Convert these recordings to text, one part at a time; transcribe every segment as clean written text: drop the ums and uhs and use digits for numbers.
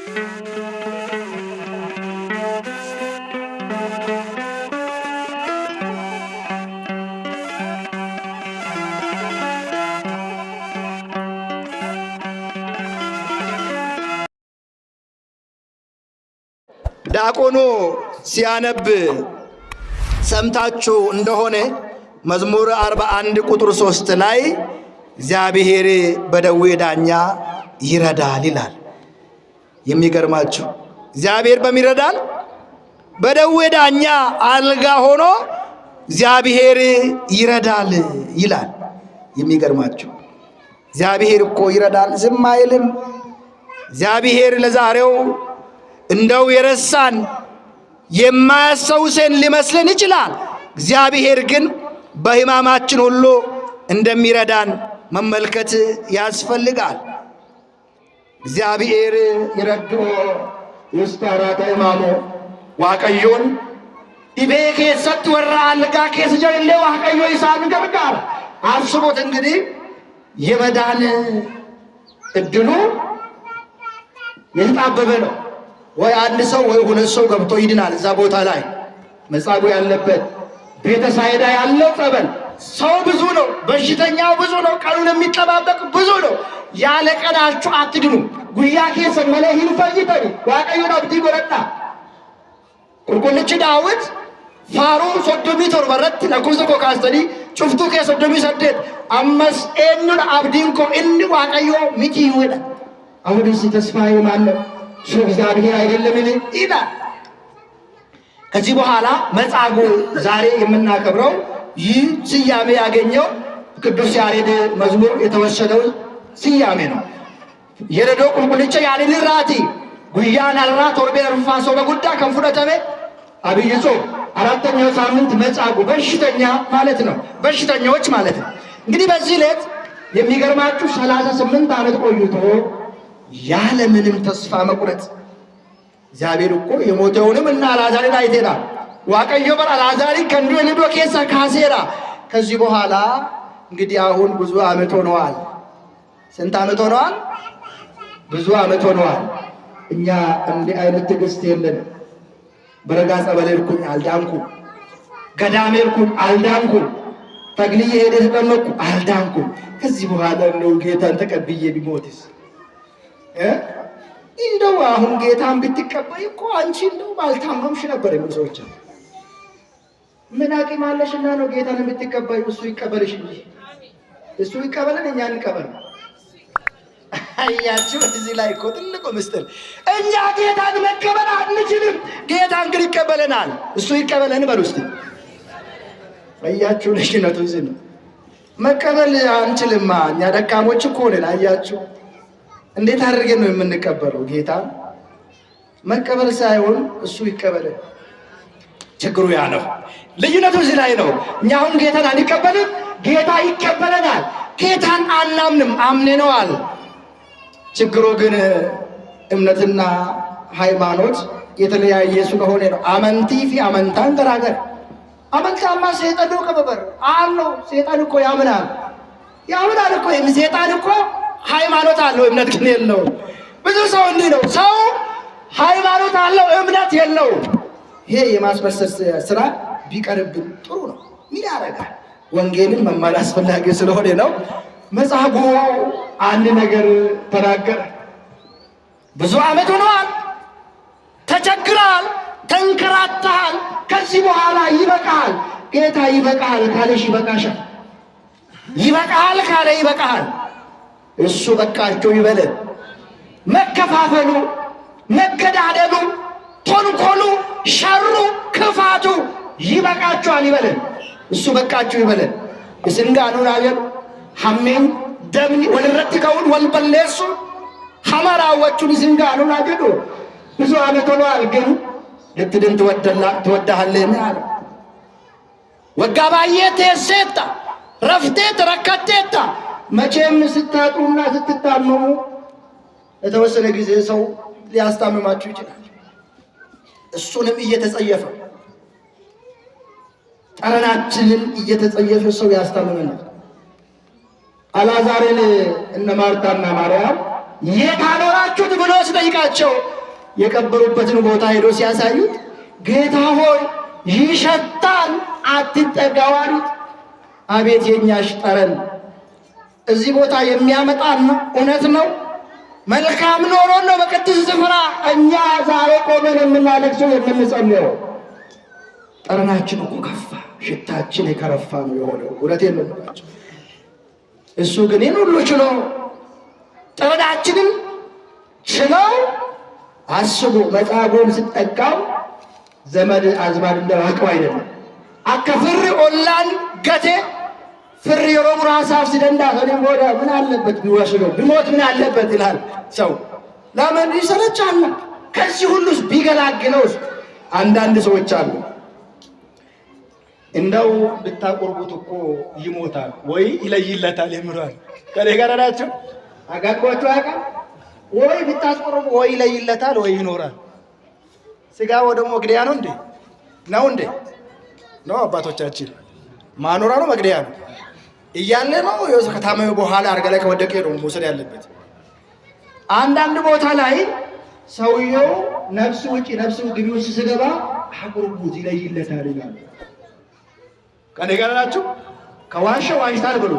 ዲያቆኑ ሲያነብ ሰምታችሁ እንደሆነ መዝሙር 41 ቁጥር 3 ላይ እግዚአብሔር በደዌ ዳኛ ይረዳል ይላል። የሚገርማችሁ እግዚአብሔር በሚረዳል በደዌ ዳኛ አልጋ ሆኖ እግዚአብሔር ይረዳል ይላል። የሚገርማችሁ እግዚአብሔር እኮ ይረዳል፣ ዝም አይልም። እግዚአብሔር ለዛሬው እንደው የረሳን የማያስታውሰን ሊመስለን ይችላል። እግዚአብሔር ግን በሕማማችን ሁሉ እንደሚረዳን መመልከት ያስፈልጋል። እግዚአብሔር ይረዶ ይስታራተ ሕማሙ ዋቀዮን ዲቤ ኬሰት ወራ አልጋ ኬስ ጀሌ ዋቀዮ ይሳን ገብጋር አስቦት እንግዲህ የመዳን እድሉ የተጣበበ ነው። ወይ አንድ ሰው ወይ ሁለት ሰው ገብቶ ይድናል። እዛ ቦታ ላይ መጻጉዕ ያለበት ቤተሳይዳ ያለው ጸበል ሰው ብዙ ነው፣ በሽተኛው ብዙ ነው፣ ቀኑን የሚጠባበቅ ብዙ ነው። ያለ ቀናችሁ አትድኑ። ጉያ ኬሰ መለ ሂንፈይተኒ ዋቀዮን አብዲ ጎረጣ ቁልቁልች ዳዊት ፋሩ ሶዶሚ ቶርበረት ለኩስ ኮካስተኒ ጩፍቱ ከሶዶሚ ሰደት አመስ ኤኑን አብዲንኮ እኒ ዋቀዮ ሚቲ ይወዳ አሁን እዚህ ተስፋዬ ማለት ሱ እግዚአብሔር አይደለም ይላል። ከዚህ በኋላ መጻጉዕ ዛሬ የምናከብረው ይህ ስያሜ ያገኘው ቅዱስ ያሬድ መዝሙር የተወሰደው ስያሜ ነው። የረዶ ቁልቁልቻ ያሬድ ራቲ ጉያን አልራ ቶርቤ ርፋሶ በጉዳ ከንፉደተሜ አብይ ጾም አራተኛው ሳምንት መጻጉዕ በሽተኛ ማለት ነው፣ በሽተኛዎች ማለት ነው። እንግዲህ በዚህ ዕለት የሚገርማችሁ 38 ዓመት ቆይቶ ያለ ምንም ተስፋ መቁረጥ እግዚአብሔር እኮ የሞተውንም እና አልዓዛርን አይቴና ዋቀዮ በር አልዓዛርን ከንዱ ልዶ ኬሳ ካሴራ። ከዚህ በኋላ እንግዲህ አሁን ብዙ ዓመት ሆነዋል። ስንት ዓመት ሆነዋል? ብዙ ዓመት ሆነዋል። እኛ እንዲህ አይነት ትዕግስት የለንም። በረጋ ጸበል ሄድኩኝ አልዳንኩም፣ ገዳም ሄድኩኝ አልዳንኩም፣ ተግልዬ ሄደ ተጠመቅኩ አልዳንኩም። ከዚህ በኋላ ነው ጌታን ተቀብዬ ቢሞትስ? እንደው አሁን ጌታን ብትቀበይ እኮ አንቺ እንደው ባልታመምሽ ነበር የሚሉ ሰዎች ምን አቅም አለሽና ነው ጌታን ብትቀበይ? እሱ ይቀበልሽ እንጂ እሱ ይቀበልን፣ እኛ እንቀበል። አያችሁ፣ እዚህ ላይ እኮ ትልቁ ምስጢር እኛ ጌታን መቀበል አንችልም። ጌታን ግን ይቀበለናል። እሱ ይቀበለን በሉ እስቲ። አያችሁ፣ ልጅነቱ እዚህ ነው። መቀበል አንችልማ፣ እኛ ደካሞች እኮ ነን። አያችሁ እንዴት አድርገን ነው የምንቀበለው? ጌታ መቀበል ሳይሆን እሱ ይቀበለን። ችግሩ ያ ነው። ልዩነቱ እዚህ ላይ ነው። እኛ አሁን ጌታን አንቀበልም፣ ጌታ ይቀበለናል። ጌታን አናምንም፣ አምነነዋል። ችግሩ ግን እምነትና ሃይማኖት የተለያየ ስለሆነ ነው። አመንቲ ፊ አመንታን ገራገር አመንታማ ሰይጣን ነው ከበበር አሎ ሰይጣን እኮ ያምናል እኮ ሰይጣን እኮ ሃይማኖት አለው፣ እምነት ግን የለው። ብዙ ሰው እንዲህ ነው። ሰው ሃይማኖት አለው፣ እምነት የለው። ይሄ የማስመሰል ስራ ቢቀርብን ጥሩ ነው። ምን ያደርጋል? ወንጌልን መማር አስፈላጊ ስለሆነ ነው። መጻጉዕ አንድ ነገር ተናገረ። ብዙ ዓመት ሆኗል፣ ተቸግራል፣ ተንከራተሃል። ከዚህ በኋላ ይበቃል። ጌታ ይበቃል ካለሽ ይበቃሻል። ይበቃል ካለ ይበቃል። እሱ በቃቸው ይበለን። መከፋፈሉ፣ መገዳደሉ፣ ተንኮሉ፣ ሸሩ፣ ክፋቱ ይበቃቸዋል ይበለን። እሱ በቃቸው ይበለን። እስንጋኑን አገር ሐሜን ደምኒ ወልረት ከውን ወልበለሱ ሐማራዎቹን እስንጋኑን አገዱ ብዙ ዓመት ሆኗል። ግን ልትድን ትወዳለህን አለ። ወጋባዬ ተሰጣ ረፍቴ ተረከቴታ። መቼም ስታጡና ስትታመሙ የተወሰነ ጊዜ ሰው ሊያስታምማችሁ ይችላል። እሱንም እየተጸየፈ ጠረናችንን እየተጸየፈ ሰው ያስታምመናል። አልዓዛርን እነ ማርታና ማርያም የት አኖራችሁት ብሎ ሲጠይቃቸው የቀበሩበትን ቦታ ሄዶ ሲያሳዩት ጌታ ሆይ ይሸታል አትጠጋው አሉት። አቤት የኛሽ ጠረን እዚህ ቦታ የሚያመጣን እውነት ነው። መልካም ኖሮ ነው በቅዱስ ስፍራ እኛ ዛሬ ቆመን የምናለቅሰው የምንጸልየው። ጠረናችን እኮ ከፋ፣ ሽታችን የከረፋ ነው የሆነው። እውነቴን ነው የምላቸው። እሱ ግን ይህን ሁሉ ችሎ ጠረናችንን ችለው አስቡ። መጻጉዕን ስጠጋው ዘመድ አዝማድ እንደራቀው አይደለም። አከፍር ኦላን ገቴ ፍር የሮም ራሳፍ ሲደንዳ ሰኔም ወደ ምን አለበት ቢወስደው ቢሞት ምን አለበት ይላል ሰው። ለምን ይሰለቻል? ከዚህ ሁሉስ ቢገላግለውስ? አንዳንድ ሰዎች አሉ እንደው ብታቆርቡት እኮ ይሞታል ወይ ይለይለታል የምሯል። ከኔ ጋር ናቸው። አጋጥሟችሁ አያውቅም? ወይ ብታቆርቡ ወይ ይለይለታል ወይ ይኖራል። ስጋ ወደሞ መግደያ ነው እንዴ? ነው እንዴ? ነው አባቶቻችን ማኖራ ነው መግደያ ነው እያለ ነው። ከታመመ በኋላ አልጋ ላይ ከወደቀ ነው መውሰድ ያለበት። አንዳንድ ቦታ ላይ ሰውየው ነፍሱ ውጪ ነፍሱ ግቢ ውስጥ ሲገባ አቁርቡት ይለይለታል ይላል። ከኔ ጋር ናችሁ? ከዋሸ ዋሽታል ብሎ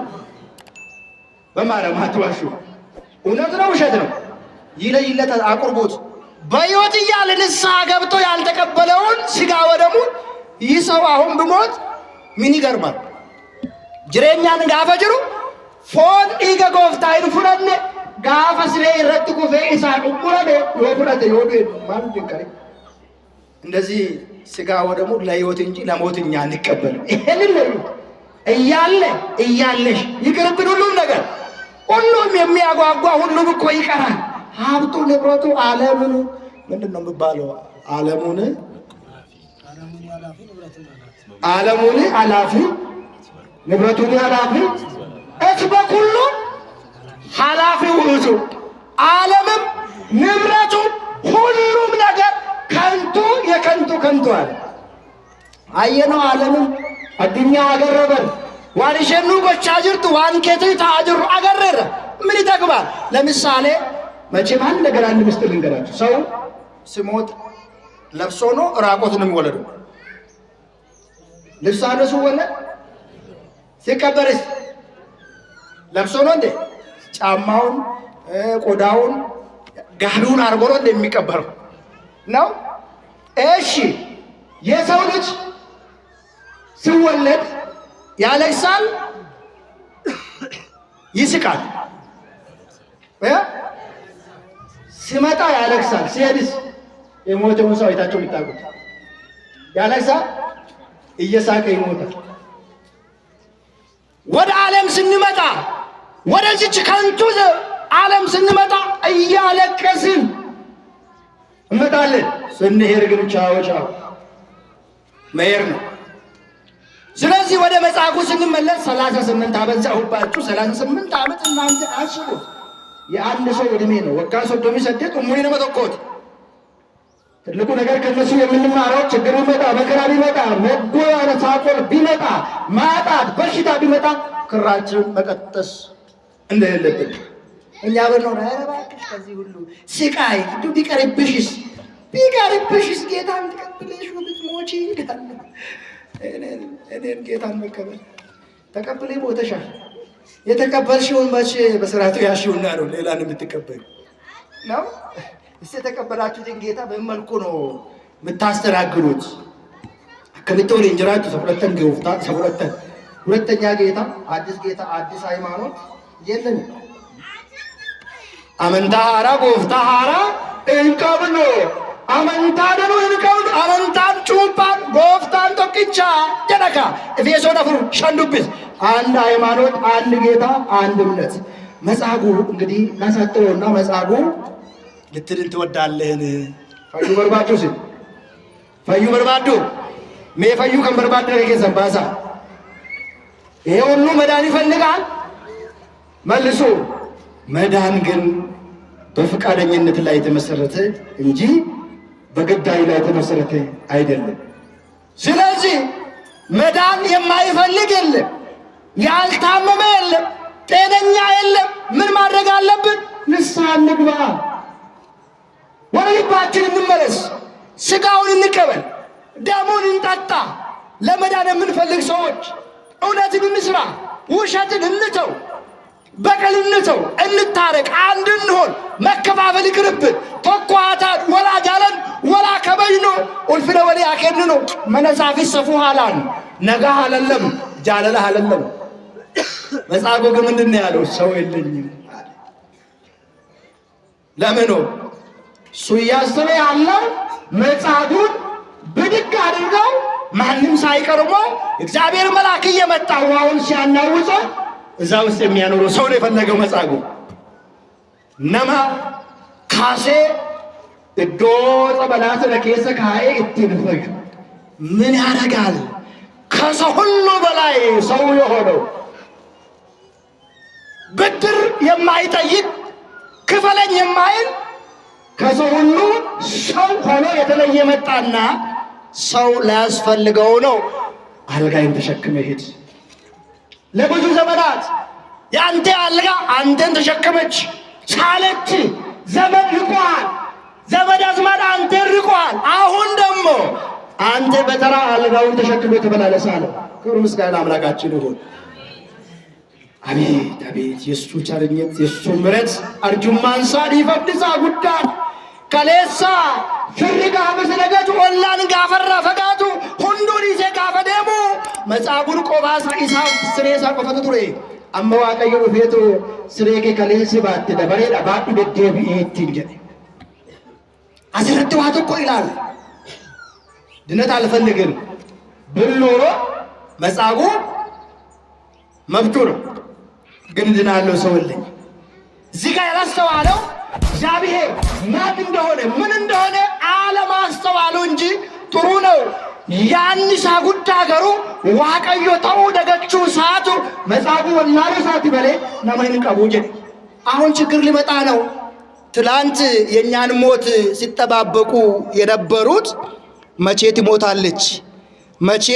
በማረም አትዋሹ። እውነት ነው ውሸት ነው ይለይለታል። አቁርቡት። በሕይወት እያለ ንስሐ ገብቶ ያልተቀበለውን ስጋ ወደሙ ይህ ሰው አሁን ብሞት ምን ይገርማል? ጅሬኛን ጋፈ ጅሩ ፎን ዲገ ጎፍታይን ፉረነ ጋፈ ስሬ ይረጥ ኩፌ ኢሳ ቁቁረደ ወፍረተ ይወዱ ማን ይቀር። እንደዚህ ስጋ ወደሙ ለሕይወት እንጂ ለሞት እኛ አንቀበልም። ይሄንን ነው እያለሽ ይቅርብን። ሁሉም ነገር ሁሉም የሚያጓጓ ሁሉም እኮ ይቀራል። ሀብቱ ንብረቱ ዓለሙን ምንድን ነው የሚባለው? ዓለሙን አላፊ ንብረቱን አላፊ እስበ ኩሉ ኃላፊ ውእቱ። ዓለምም ንብረቱ ሁሉም ነገር ከንቱ የከንቱ ከንቱ አለ። አየነው ዓለምም አዱኛ አገረበን ዋንሸኑ ጎቻ ጅርቱ ዋንኬቱ ታጅሩ አገረረ ምን ይጠቅማል? ለምሳሌ መቼም አንድ ነገር አንድ ምስጢር ልንገራችሁ። ሰው ሲሞት ለብሶ ነው ራቆት ነው የሚወለደው? ልብስ አነሱ ወለድ ሲቀበርስ ለብሶ ነው እንዴ? ጫማውን ቆዳውን ጋቢውን አርጎ ነው እንደሚቀበረው ነው። እሺ የሰው ልጅ ሲወለድ ያለቅሳል፣ ይስቃል። ሲመጣ ያለቅሳል፣ ሲሄድስ የሞተውን ሰው አይታችሁ የምታውቁት ያለቅሳል፣ እየሳቀ ይሞታል። ወደ ዓለም ስንመጣ ወደዚች ከንቱ ዓለም ስንመጣ እያለቀስን እንመጣለን። ስንሄድ ግን ቻው ቻው መሄድ ነው። ስለዚህ ወደ መጽሐፉ ስንመለስ 38 ዓመት ዛሁባችሁ 38 ዓመት እናንተ አስቡት። የአንድ ሰው ዕድሜ ነው። ወጋ ሶዶሚ ሰደት ሙሪ ነው መተኮት። ትልቁ ነገር ከነሱ የምንማረው ችግር ቢመጣ መከራ ቢመጣ መጎያነት ሳቆር ቢመጣ ማጣት በሽታ ቢመጣ ክራችን መቀጠስ እንደሌለብን እኛ በለው እባክሽ ከዚህ ሁሉ ስቃይ ቢቀርብሽስ ጌታን ተቀብለሽ ብትሞቺ ይላል። እኔን ጌታን መቀበል ተቀብለ ሞተሻል። የተቀበልሽውን መቼ በስርዓቱ ያሽውና ነው ሌላን የምትቀበል ነው። እስቲ የተቀበላችሁትን ጌታ በምን መልኩ ነው የምታስተናግዱት? ከሚተወል እንጀራችሁ ሰብለተን ገውፍታ ሰብለተን ሁለተኛ ጌታ አዲስ ሃይማኖት የለም። አመንታ ሐራ ጎፍታ ሐራ እንቀብሎ አመንታ ደኑ እንቀብሎ አመንታን ጩባን ጎፍታን ቶክቻ ጀነካ ኤፌሶን አፍሩ ሸንዱብስ አንድ ሃይማኖት፣ አንድ ጌታ፣ አንድ እምነት። መጻጉዕ እንግዲህ እናሳጥረውና መጻጉዕ ልትድን ትወዳለህን? ፈዩ በርባዱ ሲል ፈዩ በርባዱ ፈዩ ከንበርባዱ ከጌሰን ባሳ ይሄ ሁሉ መዳን ይፈልጋል። መልሶ መዳን ግን በፈቃደኝነት ላይ የተመሰረተ እንጂ በግዳይ ላይ የተመሰረተ አይደለም። ስለዚህ መዳን የማይፈልግ የለም፣ ያልታመመ የለም፣ ጤነኛ የለም። ምን ማድረግ አለብን? ንስሐ እንግባ፣ ወደ ልባችን እንመለስ፣ ሥጋውን እንቀበል፣ ደሙን እንጠጣ። ለመዳን የምንፈልግ ሰዎች እውነትን እንስራ፣ ውሸትን እንተው፣ በቀል እንተው፣ እንታረቅ፣ አንድ እንሆን፣ መከፋፈል ይቅርብን። ተኳታን ወላጅ አለን ወላ ከበይኖ ኡልፍነ ወሊ አከንኖ መነሳፊት ሰፉ ሃላን ነጋ ሃለለም ጃለላ ሃለለም። መጻጉዕ ግን ምንድን ነው ያለው? ሰው የለኝም አለ። ለምን ነው እሱ እያሰበ ያለው? መጻጉዕን ብድግ አድርገው ማንም ሳይቀርሞ እግዚአብሔር መልአክ እየመጣ ውሃውን ሲያናውጸው እዛ ውስጥ የሚያኖረው ሰው ነው የፈለገው መጻጉዕ። ነማ ካሴ እዶ ጸበላተ ለኬሰ ካዬ እትንፈግ ምን ያደርጋል? ከሰው ሁሉ በላይ ሰው የሆነው ብድር የማይጠይቅ ክፈለኝ የማይል ከሰው ሁሉ ሰው ሆኖ የተለየ መጣና ሰው ላያስፈልገው ነው አልጋይን ተሸክመ ሄድ። ለብዙ ዘመናት ያንተ አልጋ አንተን ተሸከመች ቻለች። ዘመን ርቋል፣ ዘመድ አዝማድ አንተን ርቋል። አሁን ደግሞ አንተ በተራ አልጋውን ተሸክመ ተመላለስ አለ። ክብር ምስጋና አምላካችን ይሁን። አቤት አቤት የሱ ቸርነት የሱ ምሕረት አርጁማንሳ ዲፈብድሳ ጉዳን ከሌሳ ፍርጋ በሰነገቱ ኦላን ጋፈራ ፈጋቱ ሁንዱን ይሴ ጋፈደሙ መጻጉዕን ቆባሳ ኢሳ ስሬሳ ቆፈቱ ቱሬ አመዋቀዩ ፌቱ ስሬኬ ከሌሲ ባት ደበሬ ዳባቱ ደደቢ ኢትንጀ አስረቱ ዋቱ እኮ ይላል። ድነት አልፈልግም ብሎሮ መጻጉዕ መብቱ ነው፣ ግን ድናለው ሰው የለኝ። እዚህ ጋር ያላስተዋለው እግዚአብሔር ማን እንደሆነ ምን እንደሆነ አለማስተዋሉ እንጂ ጥሩ ነው። ያንሳ ጉዳገሩ ዋቀዮ ተው ደገቹ ሰዓቱ መጻጉዕ ወላሉ ሰዓት በለ ነማይን ቀቡጀ። አሁን ችግር ሊመጣ ነው። ትላንት የኛን ሞት ሲጠባበቁ የነበሩት መቼ ትሞታለች መቼ